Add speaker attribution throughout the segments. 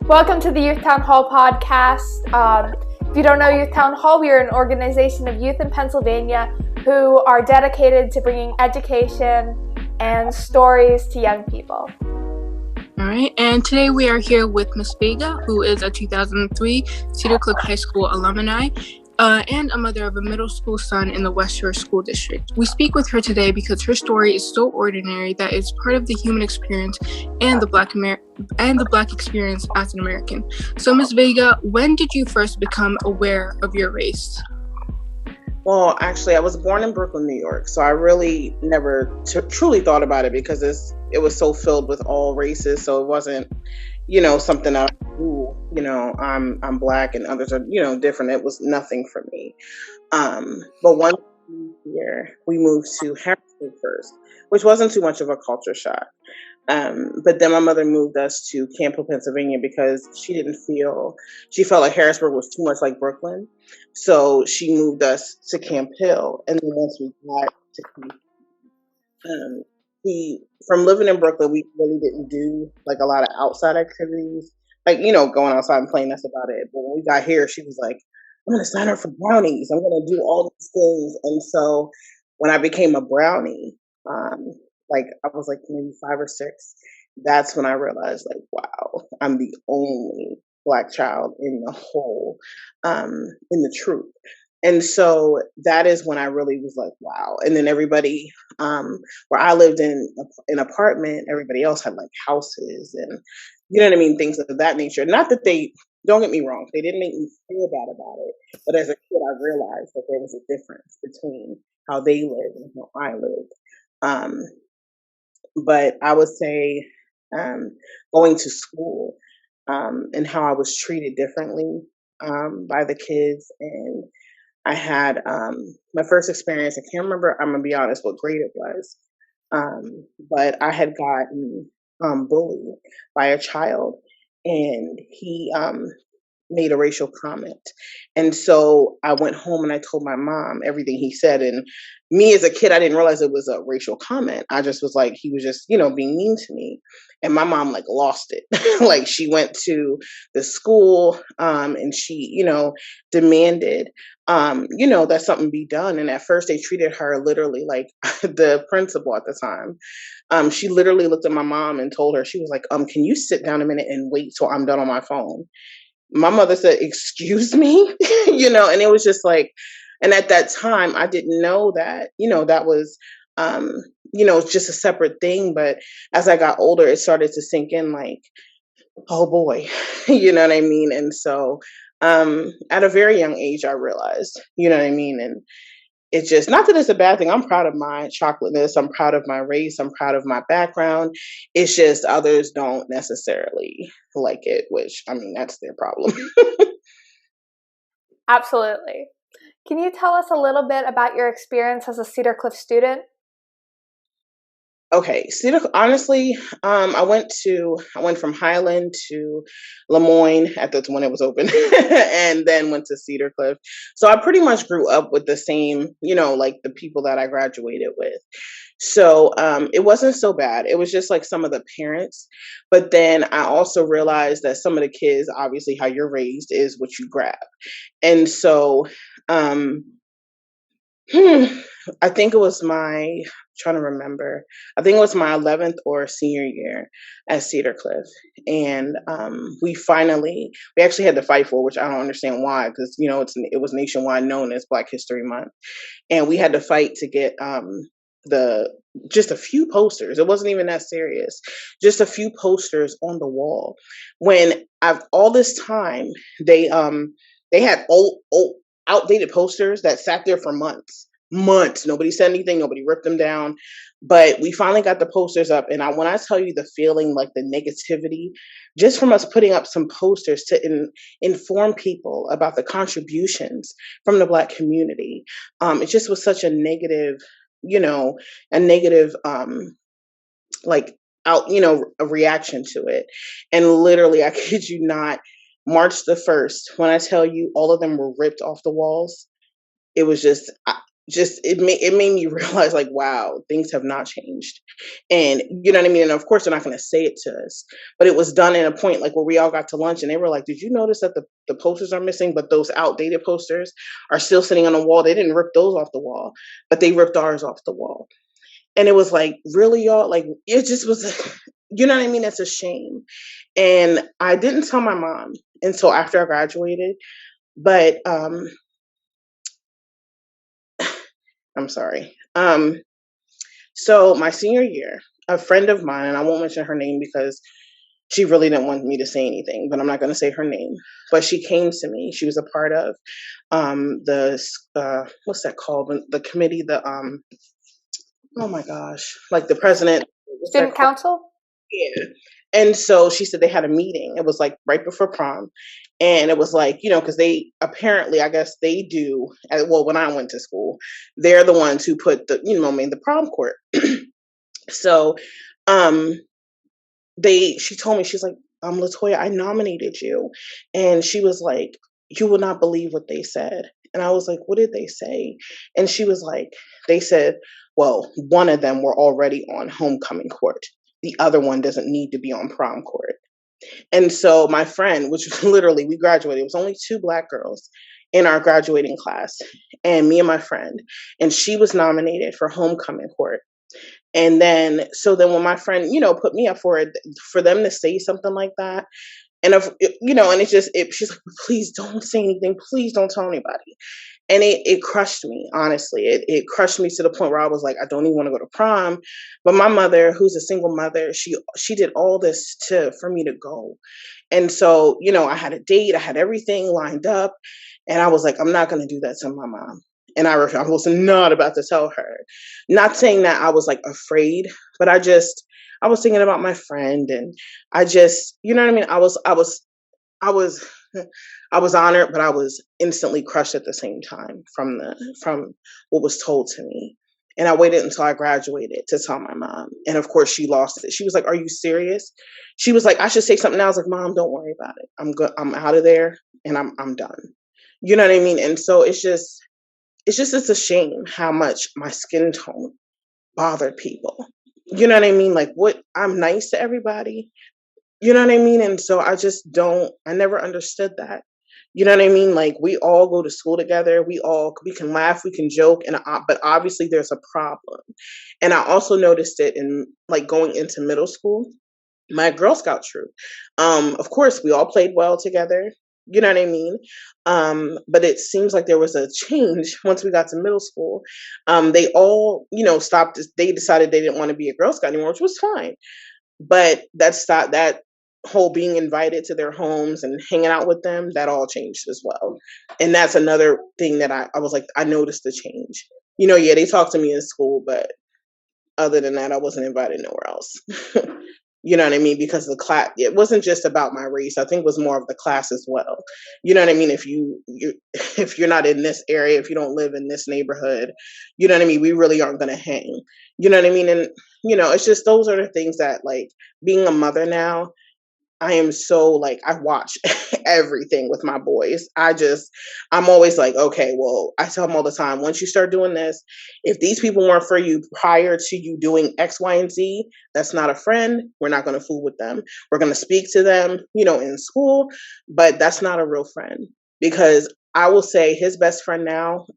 Speaker 1: Welcome to the Youth Town Hall podcast. If you don't know Youth Town Hall, we are an organization of youth in Pennsylvania who are dedicated to bringing education and stories to young people.
Speaker 2: All right, and today we are here with Miss Vega, who is a 2003 Cedar High School alumni and a mother of a middle school son in the West Shore School District. We speak with her today because her story is so ordinary that it's part of the human experience and the Black experience as an American. So, Ms. Vega, when did you first become aware of your race?
Speaker 3: Well, actually, I was born in Brooklyn, New York, so I really never truly thought about it because it was so filled with all races. So it wasn't, something that I'm Black and others are, different. It was nothing for me. But one year we moved to Harrisburg first, which wasn't too much of a culture shock. But then my mother moved us to Camp Hill, Pennsylvania, because she felt like Harrisburg was too much like Brooklyn. So she moved us to Camp Hill. And then once we got to Camp Hill, from living in Brooklyn, we really didn't do like a lot of outside activities, like, going outside and playing. That's about it. But when we got here, she was like, I'm going to sign up for brownies. I'm going to do all these things. And so when I became a brownie, I was like maybe 5 or 6. That's when I realized, like, wow, I'm the only Black child in the whole, in the troop. And so that is when I really was like, wow. And then everybody, where I lived in an apartment, everybody else had like houses and, things of that nature. Not that don't get me wrong, they didn't make me feel bad about it. But as a kid, I realized that there was a difference between how they lived and how I lived. But I would say going to school and how I was treated differently by the kids. And I had my first experience, I can't remember, I'm going to be honest, what grade it was. But I had gotten bullied by a child, and he made a racial comment. And so I went home and I told my mom everything he said. And me as a kid, I didn't realize it was a racial comment. I just was like, he was just, being mean to me. And my mom like lost it. Like she went to the school and she, demanded, that something be done. And at first they treated her literally like the principal at the time. She literally looked at my mom and told her, she was like, can you sit down a minute and wait till I'm done on my phone? My mother said, excuse me, and it was just like, and at that time I didn't know that, that was, just a separate thing. But as I got older, it started to sink in like, oh boy, you know what I mean? And so, at a very young age, I realized, you know what I mean? And it's just not that it's a bad thing. I'm proud of my chocolateness. I'm proud of my race. I'm proud of my background. It's just others don't necessarily like it, which, that's their problem.
Speaker 1: Absolutely. Can you tell us a little bit about your experience as a Cedar Cliff student?
Speaker 3: Okay, honestly, I went from Highland to Lemoyne when it was open, and then went to Cedar Cliff. So I pretty much grew up with the same, like the people that I graduated with. So it wasn't so bad. It was just like some of the parents. But then I also realized that some of the kids, obviously how you're raised is what you grab. And so I think it was trying to remember. I think it was my 11th or senior year at Cedar Cliff. And we actually had to fight for, which I don't understand why, because, it was nationwide known as Black History Month. And we had to fight to get just a few posters. It wasn't even that serious. Just a few posters on the wall. When all this time, they had old outdated posters that sat there for months. Nobody said anything, nobody ripped them down, but we finally got the posters up. And when I tell you the feeling, like the negativity just from us putting up some posters to inform people about the contributions from the Black community, it just was such a negative, a reaction to it. And literally, I kid you not, March the 1st, when I tell you all of them were ripped off the walls, it was just, just it made me realize, like, wow, things have not changed. And you know what I mean? And of course they're not going to say it to us, but it was done in a point, like, where we all got to lunch and they were like, did you notice that the posters are missing, but those outdated posters are still sitting on the wall? They didn't rip those off the wall, but they ripped ours off the wall. And it was like, really, y'all? Like, it just was, you know what I mean? It's a shame. And I didn't tell my mom until after I graduated, but I'm sorry. So my senior year, a friend of mine, and I won't mention her name because she really didn't want me to say anything, but I'm not going to say her name. But she came to me. She was a part of the what's that called? The committee. Oh my gosh, like the president.
Speaker 1: Student council.
Speaker 3: Yeah. And so she said they had a meeting. It was like right before prom. And it was like, because they apparently, I guess they do, well, when I went to school, they're the ones who put the prom court. So she told me, she's like, Latoya, I nominated you. And she was like, you will not believe what they said. And I was like, what did they say? And she was like, they said, well, one of them were already on homecoming court. The other one doesn't need to be on prom court. And so my friend, which literally we graduated, it was only 2 Black girls in our graduating class, and me and my friend, and she was nominated for homecoming court. And then when my friend, put me up for it, for them to say something like that, and and she's like, please don't say anything, please don't tell anybody. And it crushed me, honestly. It crushed me to the point where I was like, I don't even want to go to prom. But my mother, who's a single mother, she did all this for me to go. And so, I had a date, I had everything lined up, and I was like, I'm not going to do that to my mom. And I was not about to tell her. Not saying that I was like afraid, but I was thinking about my friend, and I just, you know what I mean? I was honored, but I was instantly crushed at the same time from what was told to me. And I waited until I graduated to tell my mom. And of course she lost it. She was like, are you serious? She was like, I should say something. I was like, Mom, don't worry about it. I'm good. I'm out of there and I'm done. You know what I mean? And so it's a shame how much my skin tone bothered people. You know what I mean? Like, I'm nice to everybody. You know what I mean? And so I never understood that. You know what I mean? Like, we all go to school together. We can laugh, we can joke, but obviously there's a problem. And I also noticed it in like going into middle school, my Girl Scout troop. Of course, we all played well together. You know what I mean? But it seems like there was a change once we got to middle school. They all, stopped. They decided they didn't want to be a Girl Scout anymore, which was fine. But that whole being invited to their homes and hanging out with them, that all changed as well. And that's another thing that I was like, I noticed the change. Yeah, they talked to me in school, but other than that, I wasn't invited nowhere else. You know what I mean? Because the class, it wasn't just about my race. I think it was more of the class as well. You know what I mean? If you're not in this area, if you don't live in this neighborhood, you know what I mean? We really aren't going to hang. You know what I mean? And, it's just, those are the things that, like, being a mother now, I am so like, I watch everything with my boys. I'm always like, okay, well, I tell them all the time, once you start doing this, if these people weren't for you prior to you doing X, Y, and Z, that's not a friend. We're not going to fool with them. We're going to speak to them, in school, but that's not a real friend. Because I will say his best friend now,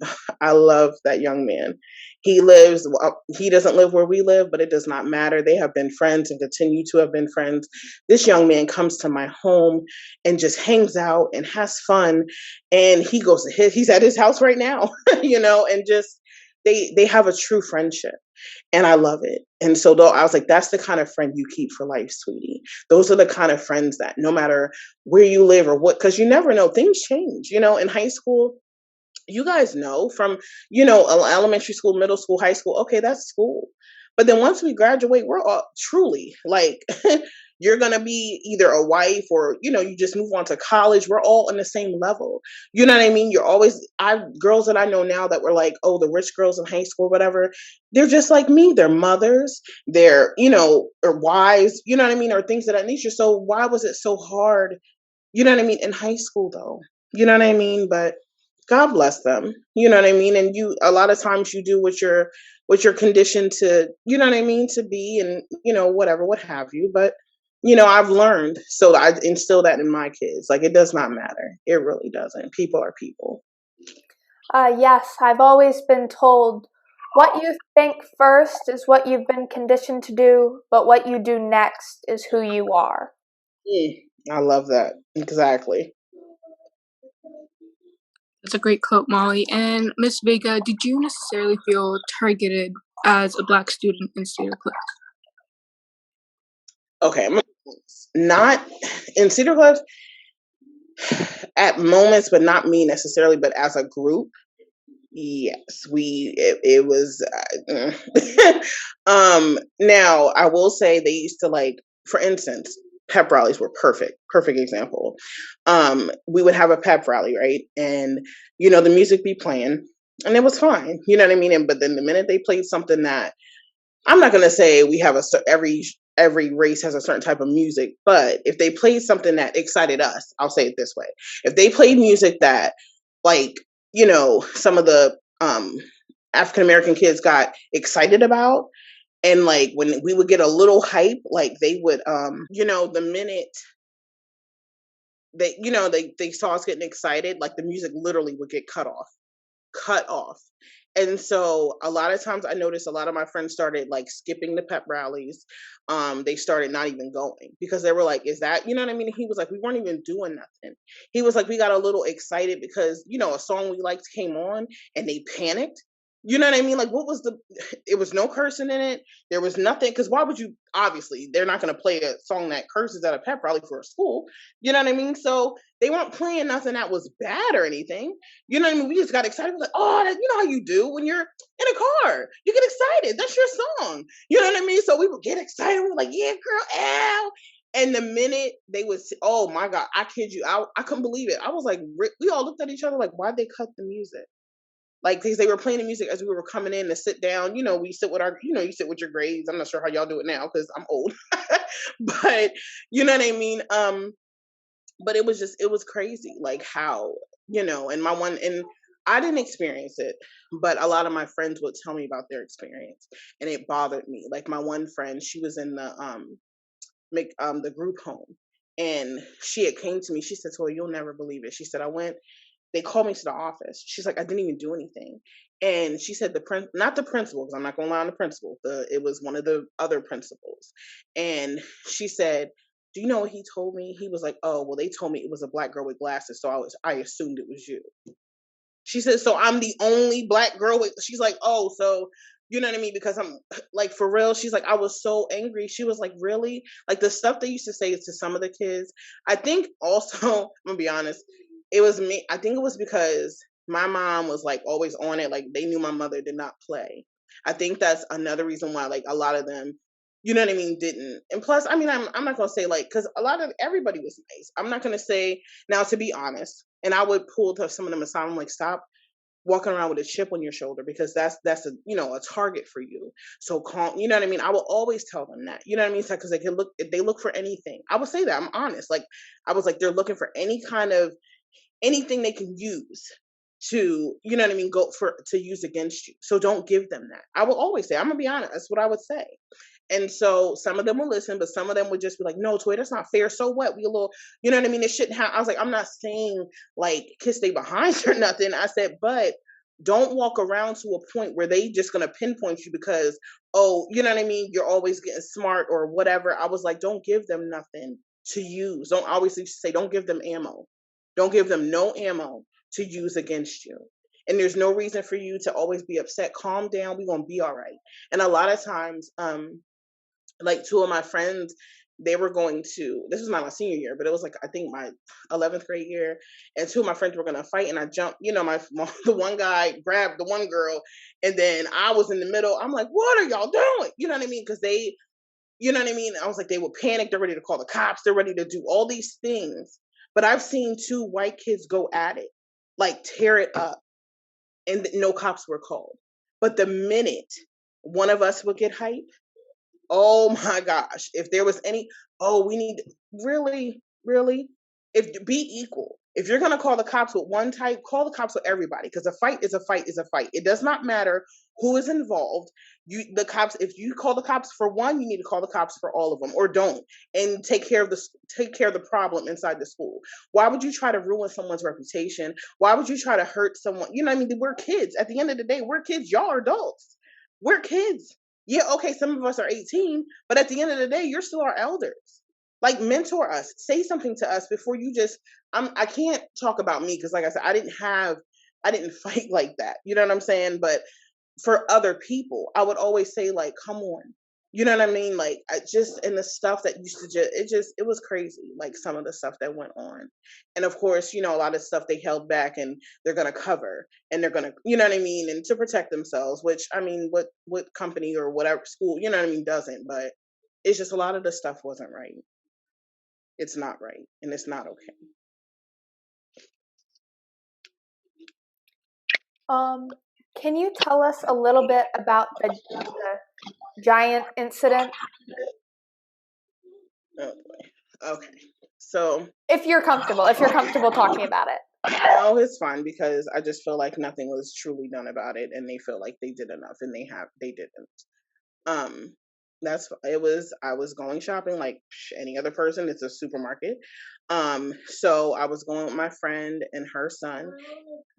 Speaker 3: I love that young man. He doesn't live where we live, but it does not matter. They have been friends and continue to have been friends. This young man comes to my home and just hangs out and has fun. And he's at his house right now, and just, they have a true friendship. And I love it. And so though I was like, that's the kind of friend you keep for life, sweetie. Those are the kind of friends that no matter where you live or what, because you never know, things change, in high school. You guys know from, elementary school, middle school, high school, okay, that's school. But then once we graduate, we're all truly like, you're going to be either a wife or, you just move on to college. We're all on the same level. You know what I mean? Girls that I know now that were like, oh, the rich girls in high school, whatever, they're just like me. They're mothers, they're, or wives, you know what I mean? Or things of that nature. So why was it so hard? You know what I mean? In high school though, you know what I mean? But God bless them. You know what I mean? And you, a lot of times you do what you're conditioned to, you know what I mean, to be, and whatever, what have you. But I've learned, so I instill that in my kids. Like, it does not matter. It really doesn't. People are people.
Speaker 1: Yes, I've always been told what you think first is what you've been conditioned to do, but what you do next is who you are.
Speaker 3: I love that. Exactly.
Speaker 2: That's a great quote, Molly. And Miss Vega, did you necessarily feel targeted as a Black student in Cedar Cliff?
Speaker 3: Okay, not in Cedar Cliff at moments, but not me necessarily, but as a group. Yes, it was. Now I will say they used to, like, for instance, pep rallies were perfect example. We would have a pep rally, right? And the music be playing, and it was fine. You know what I mean? But then the minute they played something that, I'm not gonna say we have every race has a certain type of music, but if they played something that excited us, I'll say it this way: if they played music that, like, some of the African American kids got excited about, and like when we would get a little hype, like they would, the minute they saw us getting excited, like the music literally would get cut off. And so a lot of times I noticed a lot of my friends started, like, skipping the pep rallies. They started not even going because they were like, is that, you know what I mean? He was like, we weren't even doing nothing. He was like, we got a little excited because, a song we liked came on, and they panicked. You know what I mean? Like, it was no cursing in it. There was nothing. Cause why would you, obviously they're not going to play a song that curses at a pep rally for a school. You know what I mean? So they weren't playing nothing that was bad or anything. You know what I mean? We just got excited. We're like, oh, you know how you do when you're in a car. You get excited. That's your song. You know what I mean? So we would get excited. We're like, yeah, girl, ow. And the minute they would say, oh my God, I kid you, I couldn't believe it. I was like, we all looked at each other like, why'd they cut the music? Like, because they were playing the music as we were coming in to sit down. We sit with you sit with your grades. I'm not sure how y'all do it now because I'm old. But you know what I mean? But it was crazy, like how, and I didn't experience it, but a lot of my friends would tell me about their experience, and it bothered me. Like, my one friend, she was in the group home, and she had came to me. She said, "So you'll never believe it." She said, they called me to the office. She's like, I didn't even do anything. And she said not the principal, because I'm not going to lie on the principal. It was one of the other principals. And she said, do you know what he told me? He was like, oh, well, they told me it was a Black girl with glasses. So I assumed it was you. She said, so I'm the only Black girl she's like, oh, so, you know what I mean? Because I'm like, for real. She's like, I was so angry. She was like, really? Like, the stuff they used to say to some of the kids. I think also, I'm going to be honest, it was me. I think it was because my mom was, like, always on it. Like, they knew my mother did not play. I think that's another reason why, like, a lot of them, you know what I mean, didn't. And plus, I mean, I'm not going to say, like, because a lot of everybody was nice. I'm not going to say, now, to be honest, and I would pull some of them aside. I'm like, stop walking around with a chip on your shoulder, because that's a, a target for you. So calm, you know what I mean? I will always tell them that, you know what I mean? Because they look for anything. I would say that, I'm honest. Like, I was like, they're looking for anything they can use to, you know what I mean, to use against you. So don't give them that. I will always say, I'm gonna be honest, that's what I would say. And so some of them will listen, but some of them would just be like, no, Toy, that's not fair. So what? We a little, you know what I mean? It shouldn't have. I was like, I'm not saying, like, kiss they behinds or nothing. I said, but don't walk around to a point where they just gonna pinpoint you because, oh, you know what I mean, you're always getting smart or whatever. I was like, don't give them nothing to use. Don't always say, don't give them ammo. Don't give them no ammo to use against you. And there's no reason for you to always be upset. Calm down. We're gonna be all right. And a lot of times, like, two of my friends, they were going to, this was not my senior year, but it was like, I think my 11th grade year. And two of my friends were going to fight, and I jumped, the one guy grabbed the one girl, and then I was in the middle. I'm like, what are y'all doing? You know what I mean? Because they, you know what I mean? I was like, they would panic. They're ready to call the cops. They're ready to do all these things. But I've seen two white kids go at it, like tear it up, and no cops were called. But the minute one of us would get hype, oh my gosh, if there was any, oh, we need, really, if be equal. If you're going to call the cops with one type, call the cops with everybody, because a fight is a fight is a fight. It does not matter who is involved. The cops, if you call the cops for one, you need to call the cops for all of them, or don't, and take care of the problem inside the school. Why would you try to ruin someone's reputation? Why would you try to hurt someone? You know what I mean? We're kids. At the end of the day, we're kids. Y'all are adults. We're kids. Yeah, okay, some of us are 18, but at the end of the day, you're still our elders. Like, mentor us, say something to us before you just, I can't talk about me, because like I said, I didn't fight like that. You know what I'm saying? But for other people, I would always say, like, come on. You know what I mean? Like, and the stuff that used to it was crazy. Like, some of the stuff that went on. And of course, a lot of stuff they held back, and they're going to cover, and they're going to, you know what I mean? And to protect themselves, which, I mean, what company or whatever school, you know what I mean, doesn't, but it's just a lot of the stuff wasn't right. It's not right, and it's not okay.
Speaker 1: Can you tell us a little bit about the giant incident?
Speaker 3: Oh boy. Okay. So
Speaker 1: if you're comfortable talking about it.
Speaker 3: No, it's fine, because I just feel like nothing was truly done about it, and they feel like they did enough, and they didn't. I was going shopping like any other person. It's a supermarket. So I was going with my friend and her son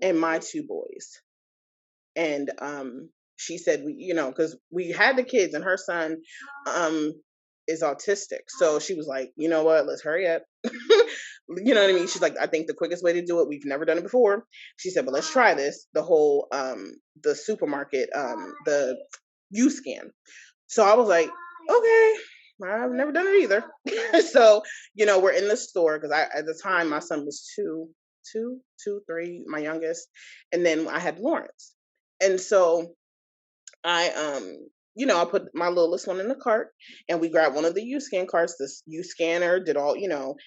Speaker 3: and my two boys. And she said, because we had the kids, and her son is autistic. So she was like, you know what, let's hurry up. You know what I mean? She's like, I think the quickest way to do it, we've never done it before. She said, but let's try this. The whole the supermarket, the U-scan. So I was like, okay, I've never done it either. So, we're in the store, because at the time my son was two, 3, my youngest, and then I had Lawrence. And so I I put my littlest one in the cart, and we grabbed one of the U-scan carts. This U-scanner did all,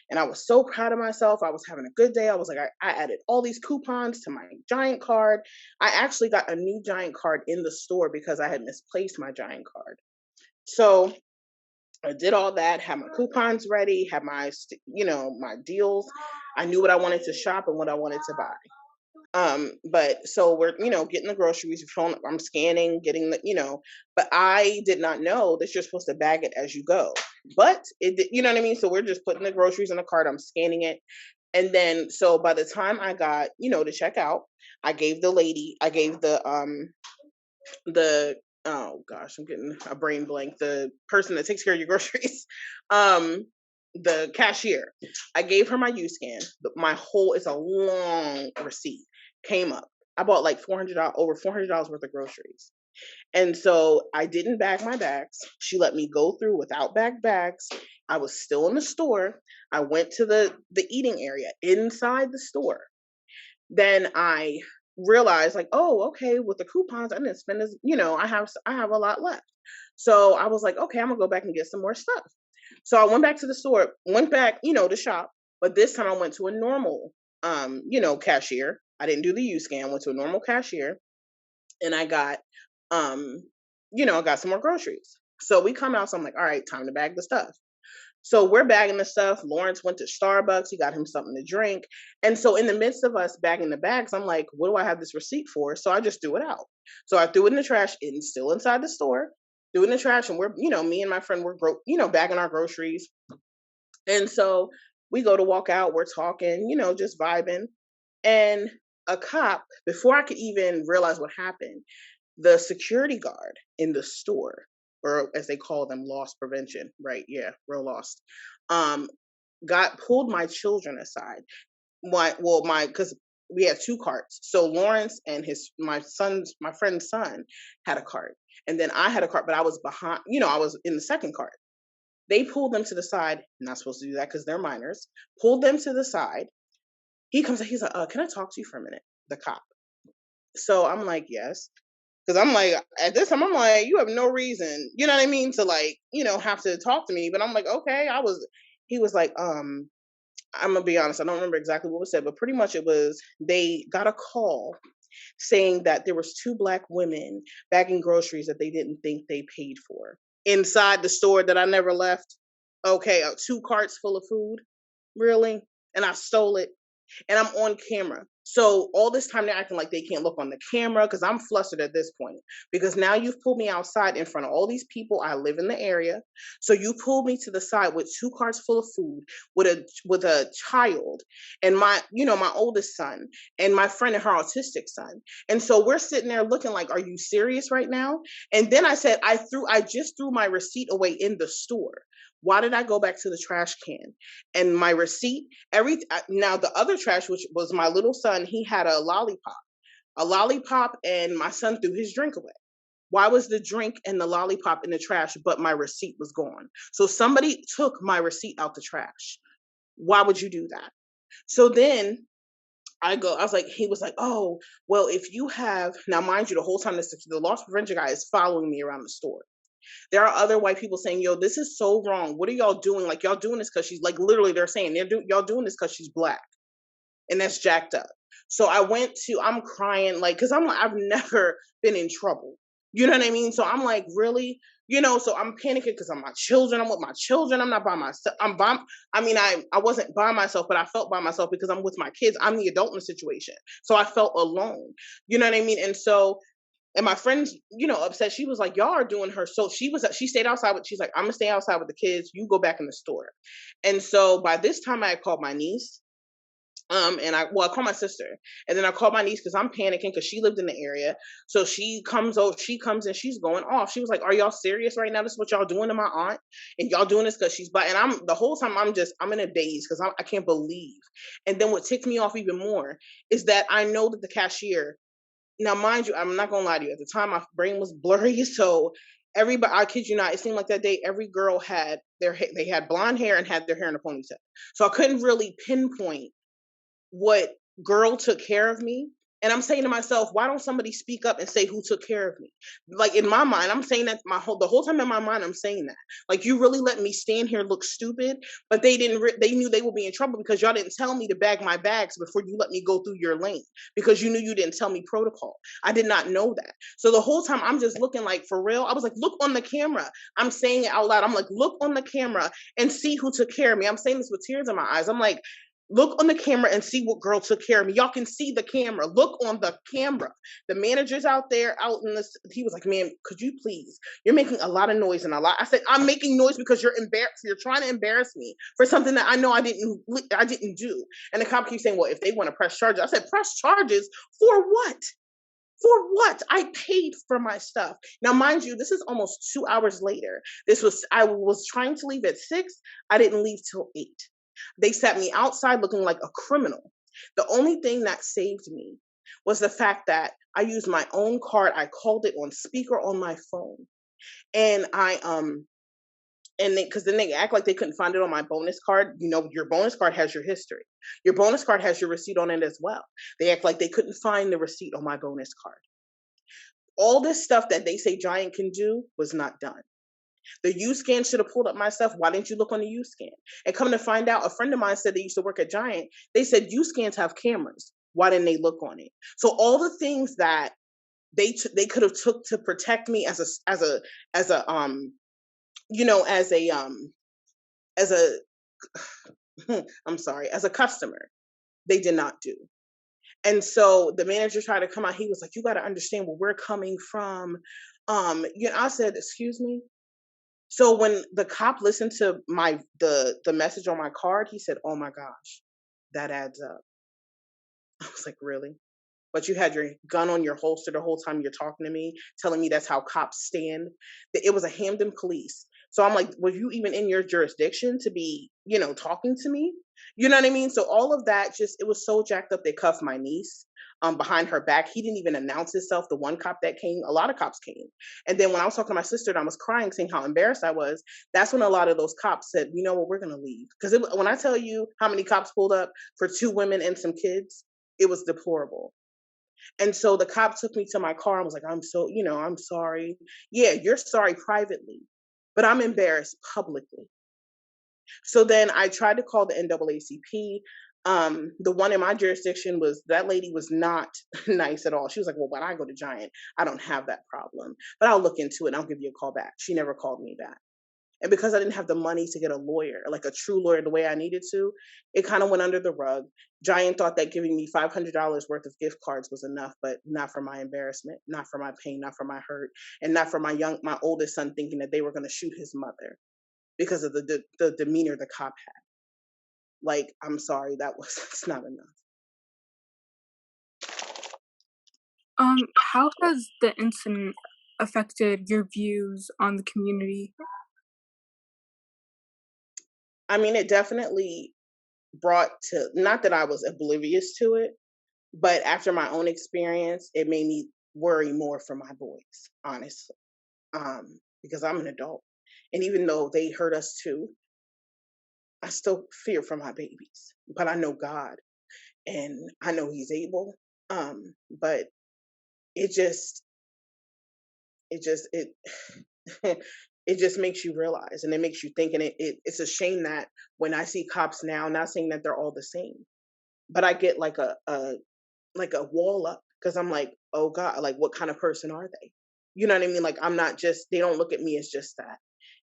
Speaker 3: and I was so proud of myself. I was having a good day. I was like, I added all these coupons to my Giant card. I actually got a new Giant card in the store because I had misplaced my Giant card. So I did all that, had my coupons ready, had my, my deals. I knew what I wanted to shop and what I wanted to buy. But so we're, getting the groceries, I'm scanning, getting the, but I did not know that you're supposed to bag it as you go. But you know what I mean? So we're just putting the groceries in the cart, I'm scanning it. And then, so by the time I got, to check out, I gave the oh gosh, I'm getting a brain blank. The person that takes care of your groceries, the cashier. I gave her my U-scan. It's a long receipt. Came up. I bought like over $400 worth of groceries. And so I didn't bag my bags. She let me go through without bags. I was still in the store. I went to the eating area inside the store. Then I realized, like, oh, okay, with the coupons, I didn't spend as, I have a lot left. So I was like, okay, I'm gonna go back and get some more stuff. So I went back to the store, to shop, but this time I went to a normal, cashier. I didn't do the U-scan, went to a normal cashier, and I got, I got some more groceries. So we come out, so I'm like, all right, time to bag the stuff. So we're bagging the stuff. Lawrence went to Starbucks. He got him something to drink. And so in the midst of us bagging the bags, I'm like, what do I have this receipt for? So I just threw it out. So I threw it in the trash, still inside the store, threw it in the trash. And we're, me and my friend were, bagging our groceries. And so we go to walk out. We're talking, just vibing. And a cop, before I could even realize what happened, the security guard in the store, or as they call them, loss prevention, right? Yeah, real lost. Pulled my children aside. Because we had 2 carts. So Lawrence and my friend's son had a cart, and then I had a cart, but I was behind. I was in the second cart. They pulled them to the side. Not supposed to do that because they're minors. Pulled them to the side. He comes. He's like, "Can I talk to you for a minute?" The cop. So I'm like, "Yes." Because I'm like, at this time, I'm like, you have no reason, you know what I mean, to like, have to talk to me. But I'm like, okay. He was like, I'm gonna be honest, I don't remember exactly what was said, but pretty much it was, they got a call saying that there was 2 Black women bagging groceries that they didn't think they paid for inside the store that I never left. Okay, 2 carts full of food, really? And I stole it. and I'm on camera. So all this time they're acting like they can't look on the camera because I'm flustered at this point. Because now you've pulled me outside in front of all these people. I live in the area. So you pulled me to the side with 2 cars full of food with a child and my oldest son and my friend and her autistic son. And so we're sitting there looking like, are you serious right now? And then I said, I just threw my receipt away in the store. Why did I go back to the trash can? And my receipt, now the other trash, which was my little son, he had a lollipop, and my son threw his drink away. Why was the drink and the lollipop in the trash, but my receipt was gone? So somebody took my receipt out the trash. Why would you do that? So then he was like, oh, well, if you have, now mind you, the whole time the loss prevention guy is following me around the store. There are other white people saying, yo, this is so wrong. What are y'all doing? Like, y'all doing this because she's, like, literally they're saying, y'all doing this because she's Black. And that's jacked up. So I'm crying, like, because I've never been in trouble. You know what I mean? So I'm like, really? So I'm panicking because I'm with my children. I'm not by myself. I wasn't by myself, but I felt by myself because I'm with my kids. I'm the adult in the situation. So I felt alone. You know what I mean? And my friends, upset. She was like, y'all are doing her. So she stayed outside. She's like, I'm going to stay outside with the kids. You go back in the store. And so by this time I had called my niece. And I called my sister, and then I called my niece because I'm panicking because she lived in the area. So she comes and she's going off. She was like, are y'all serious right now? This is what y'all doing to my aunt, and y'all doing this because she's Black. And the whole time I'm in a daze because I can't believe. And then what ticked me off even more is that I know that the cashier, now mind you, I'm not gonna lie to you, at the time my brain was blurry. So everybody, I kid you not, it seemed like that day every girl had they had blonde hair and had their hair in a ponytail. So I couldn't really pinpoint what girl took care of me. And I'm saying to myself, why don't somebody speak up and say who took care of me? Like, in my mind, I'm saying that the whole time in my mind, I'm saying that. Like, you really let me stand here and look stupid, but they knew they would be in trouble because y'all didn't tell me to bag my bags before you let me go through your lane because you knew you didn't tell me protocol. I did not know that. So the whole time I'm just looking like, for real? I was like, look on the camera. I'm saying it out loud. I'm like, look on the camera and see who took care of me. I'm saying this with tears in my eyes. I'm like, look on the camera and see what girl took care of me. Y'all can see the camera. Look on the camera. The manager's out there, he was like, man, could you please? You're making a lot of noise and a lot. I said, I'm making noise because you're embarrassed. You're trying to embarrass me for something that I know I didn't do. And the cop keeps saying, well, if they want to press charges. I said, press charges for what? For what? I paid for my stuff. Now, mind you, this is almost 2 hours later. I was trying to leave at 6. I didn't leave till 8. They sat me outside looking like a criminal. The only thing that saved me was the fact that I used my own card. I called it on speaker on my phone. And because then they act like they couldn't find it on my bonus card. Your bonus card has your history. Your bonus card has your receipt on it as well. They act like they couldn't find the receipt on my bonus card. All this stuff that they say Giant can do was not done. The U-Scan should have pulled up my stuff. Why didn't you look on the U-Scan? And come to find out, a friend of mine said they used to work at Giant. They said U-Scans have cameras. Why didn't they look on it? So all the things that they could have took to protect me as a customer, they did not do. And so the manager tried to come out. He was like, you got to understand where we're coming from. I said, excuse me. So when the cop listened to the message on my card, he said, oh my gosh, that adds up. I was like, really? But you had your gun on your holster the whole time you're talking to me, telling me that's how cops stand. It was a Hamden police. So I'm like, were you even in your jurisdiction to be, talking to me? You know what I mean? So all of that, it was so jacked up. They cuffed my niece behind her back. He didn't even announce himself. The one cop that came, a lot of cops came. And then when I was talking to my sister and I was crying, saying how embarrassed I was, that's when a lot of those cops said, you know what, we're going to leave. Because when I tell you how many cops pulled up for 2 women and some kids, it was deplorable. And so the cop took me to my car and was like, I'm sorry. Yeah, you're sorry privately, but I'm embarrassed publicly. So then I tried to call the NAACP. The one in my jurisdiction that lady was not nice at all. She was like, well, when I go to Giant, I don't have that problem, but I'll look into it and I'll give you a call back. She never called me back. And because I didn't have the money to get a lawyer, like a true lawyer the way I needed to, it kind of went under the rug. Giant thought that giving me $500 worth of gift cards was enough, but not for my embarrassment, not for my pain, not for my hurt, and not for my oldest son thinking that they were going to shoot his mother because of the demeanor the cop had. Like, I'm sorry, that's not enough.
Speaker 2: How has the incident affected your views on the community?
Speaker 3: I mean, it definitely brought to, not that I was oblivious to it, but after my own experience, it made me worry more for my boys, honestly, because I'm an adult. And even though they hurt us too, I still fear for my babies. But I know God, and I know He's able. But it just it it just makes you realize, and it makes you think, and it's a shame that when I see cops now, not saying that they're all the same, but I get like a wall up, because I'm like, oh God, like what kind of person are they? You know what I mean? Like, I'm not just, they don't look at me as just that.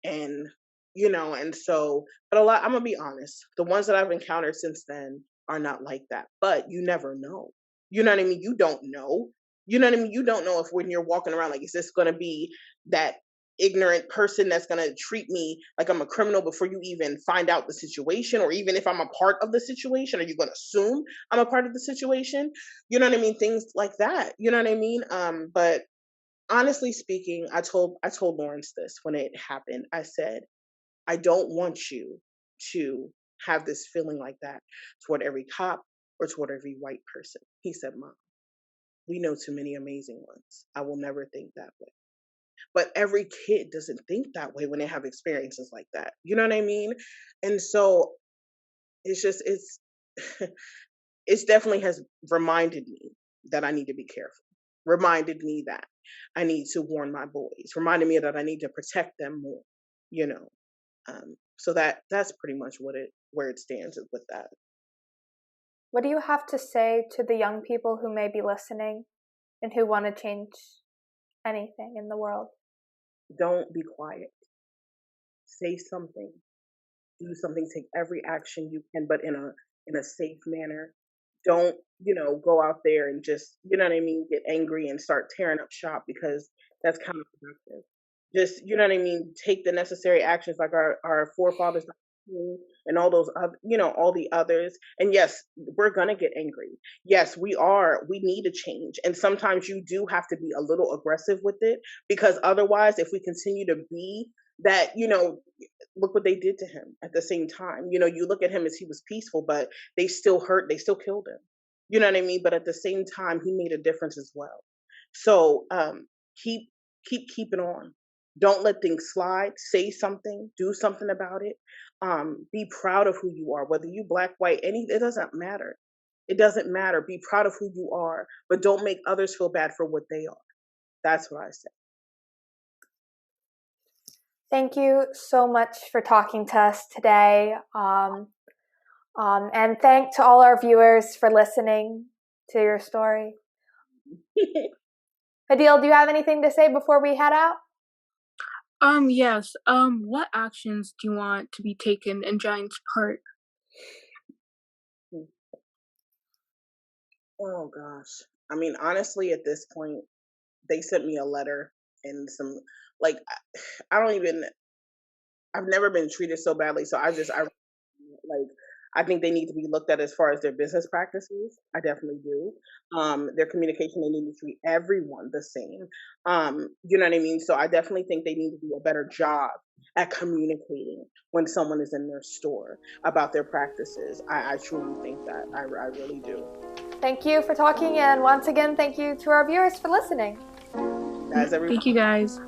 Speaker 3: And and so, but I'm gonna be honest, the ones that I've encountered since then are not like that. But you never know. You know what I mean? You don't know. You know what I mean? You don't know if when you're walking around, like, is this gonna be that ignorant person that's gonna treat me like I'm a criminal before you even find out the situation, or even if I'm a part of the situation, are you gonna assume I'm a part of the situation? You know what I mean? Things like that. You know what I mean? But honestly speaking, I told Lawrence this when it happened. I said, I don't want you to have this feeling like that toward every cop or toward every white person. He said, Mom, we know too many amazing ones. I will never think that way. But every kid doesn't think that way when they have experiences like that. You know what I mean? And so it's just, it's definitely has reminded me that I need to be careful. Reminded me that I need to warn my boys. Reminded me that I need to protect them more. You know, so that's pretty much where it stands with that.
Speaker 1: What do you have to say to the young people who may be listening and who want to change anything in the world?
Speaker 3: Don't be quiet. Say something. Do something. Take every action you can, but in a safe manner. Don't, go out there and just, you know what I mean, get angry and start tearing up shop, because that's counterproductive. Just, you know what I mean, take the necessary actions like our forefathers and all those other, all the others. And yes, we're gonna get angry. Yes, we need to change. And sometimes you do have to be a little aggressive with it, because otherwise, if we continue to be that, look what they did to him at the same time. You look at him as he was peaceful, but they still killed him. You know what I mean? But at the same time, he made a difference as well. So keep keeping on. Don't let things slide. Say something. Do something about it. Be proud of who you are, whether you black, white, it doesn't matter. It doesn't matter. Be proud of who you are, but don't make others feel bad for what they are. That's what I say.
Speaker 1: Thank you so much for talking to us today. And thank to all our viewers for listening to your story. Hadeel, do you have anything to say before we head out?
Speaker 2: Yes. What actions do you want to be taken in Giant's part?
Speaker 3: Oh gosh. I mean, honestly, at this point, they sent me a letter and some, like, I've never been treated so badly. So I think they need to be looked at as far as their business practices. I definitely do. Their communication, they need to treat everyone the same. You know what I mean? So I definitely think they need to do a better job at communicating when someone is in their store about their practices. I truly think that. I really do.
Speaker 1: Thank you for talking, and once again, thank you to our viewers for listening.
Speaker 3: Thank
Speaker 2: you, guys.